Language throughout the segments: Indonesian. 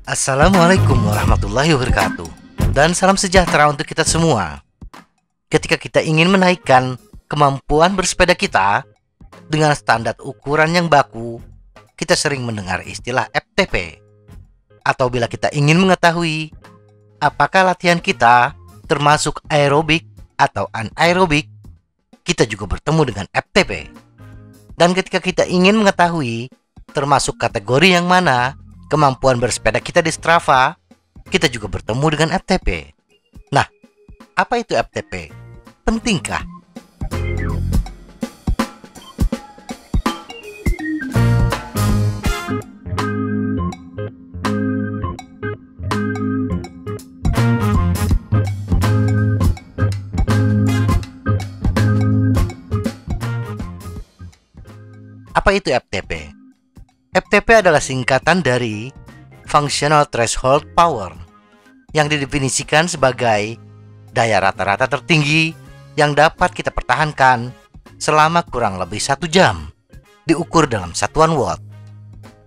Assalamualaikum warahmatullahi wabarakatuh. Dan salam sejahtera untuk kita semua. Ketika kita ingin menaikkan kemampuan bersepeda kita dengan standar ukuran yang baku, kita sering mendengar istilah FTP. Atau bila kita ingin mengetahui apakah latihan kita termasuk aerobik atau anaerobik, kita juga bertemu dengan FTP. Dan ketika kita ingin mengetahui termasuk kategori yang mana kemampuan bersepeda kita di Strava, kita juga bertemu dengan FTP. Nah, apa itu FTP? Pentingkah? Apa itu FTP? FTP adalah singkatan dari Functional Threshold Power, yang didefinisikan sebagai daya rata-rata tertinggi yang dapat kita pertahankan selama kurang lebih 1 jam, diukur dalam satuan watt.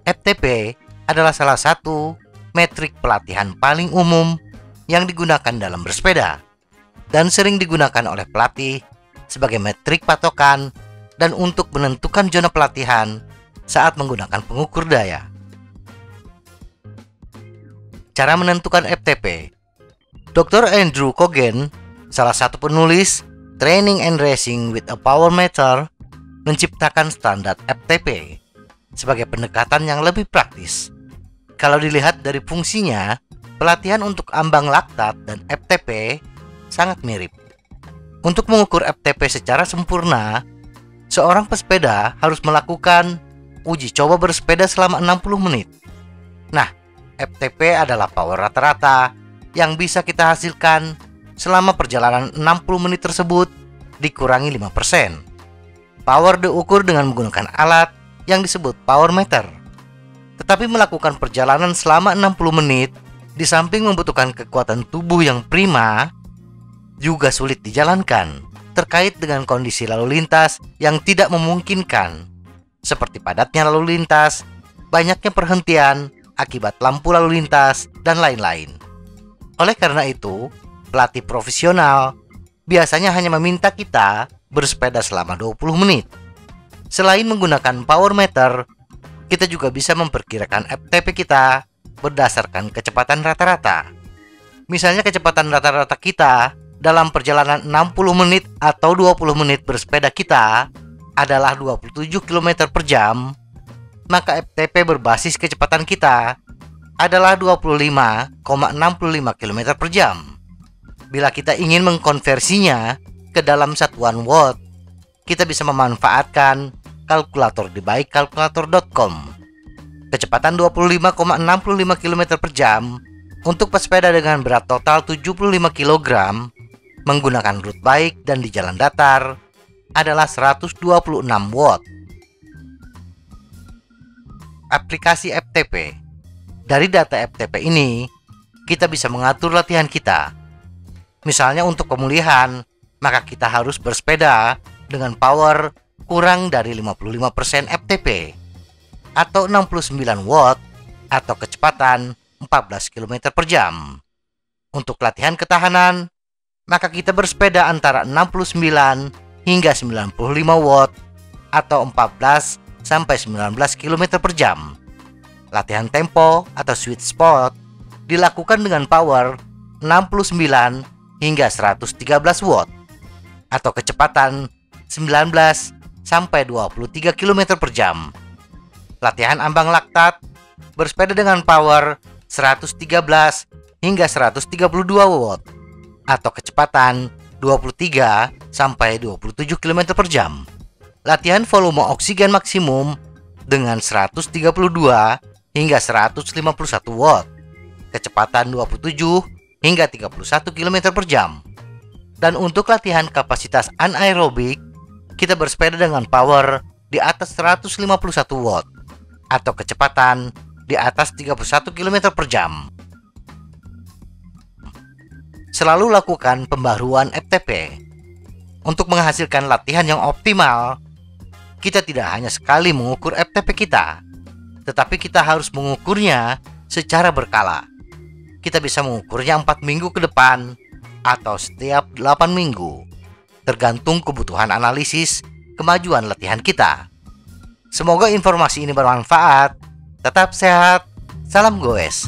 FTP adalah salah satu metrik pelatihan paling umum yang digunakan dalam bersepeda, dan sering digunakan oleh pelatih sebagai metrik patokan dan untuk menentukan zona pelatihan saat menggunakan pengukur daya. Cara menentukan FTP. Dr. Andrew Kogen, salah satu penulis Training and Racing with a Power Meter, menciptakan standar FTP sebagai pendekatan yang lebih praktis. Kalau dilihat dari fungsinya, pelatihan untuk ambang laktat dan FTP sangat mirip. Untuk mengukur FTP secara sempurna, seorang pesepeda harus melakukan uji coba bersepeda selama 60 menit. Nah, FTP adalah power rata-rata yang bisa kita hasilkan selama perjalanan 60 menit tersebut dikurangi 5%. Power diukur dengan menggunakan alat yang disebut power meter. Tetapi melakukan perjalanan selama 60 menit di samping membutuhkan kekuatan tubuh yang prima, juga sulit dijalankan terkait dengan kondisi lalu lintas yang tidak memungkinkan, seperti padatnya lalu lintas, banyaknya perhentian akibat lampu lalu lintas, dan lain-lain. Oleh karena itu, pelatih profesional biasanya hanya meminta kita bersepeda selama 20 menit. Selain menggunakan power meter, kita juga bisa memperkirakan FTP kita berdasarkan kecepatan rata-rata. Misalnya kecepatan rata-rata kita dalam perjalanan 60 menit atau 20 menit bersepeda kita adalah 27 km per jam, maka FTP berbasis kecepatan kita adalah 25,65 km per jam. Bila kita ingin mengkonversinya ke dalam satuan watt, kita bisa memanfaatkan kalkulator di baikkalkulator.com. Kecepatan 25,65 km per jam untuk pesepeda dengan berat total 75 kg menggunakan route bike dan di jalan datar adalah 126 watt. Aplikasi FTP. Dari data FTP ini, kita bisa mengatur latihan kita. Misalnya untuk pemulihan, maka kita harus bersepeda dengan power kurang dari 55% FTP atau 69 watt atau kecepatan 14 km per jam. Untuk latihan ketahanan, maka kita bersepeda antara 69 hingga 95 watt atau 14 sampai 19 km per jam. Latihan tempo atau sweet spot dilakukan dengan power 69 hingga 113 watt atau kecepatan 19 sampai 23 km per jam. Latihan ambang laktat bersepeda dengan power 113 hingga 132 watt atau kecepatan 23 sampai 27 km per jam. Latihan volume oksigen maksimum dengan 132 hingga 151 watt, kecepatan 27 hingga 31 km per jam. Dan untuk latihan kapasitas anaerobik, kita bersepeda dengan power di atas 151 watt atau kecepatan di atas 31 km per jam. Selalu lakukan pembaruan FTP. Untuk menghasilkan latihan yang optimal, kita tidak hanya sekali mengukur FTP kita, tetapi kita harus mengukurnya secara berkala. Kita bisa mengukurnya 4 minggu ke depan atau setiap 8 minggu, tergantung kebutuhan analisis kemajuan latihan kita. Semoga informasi ini bermanfaat. Tetap sehat. Salam goes.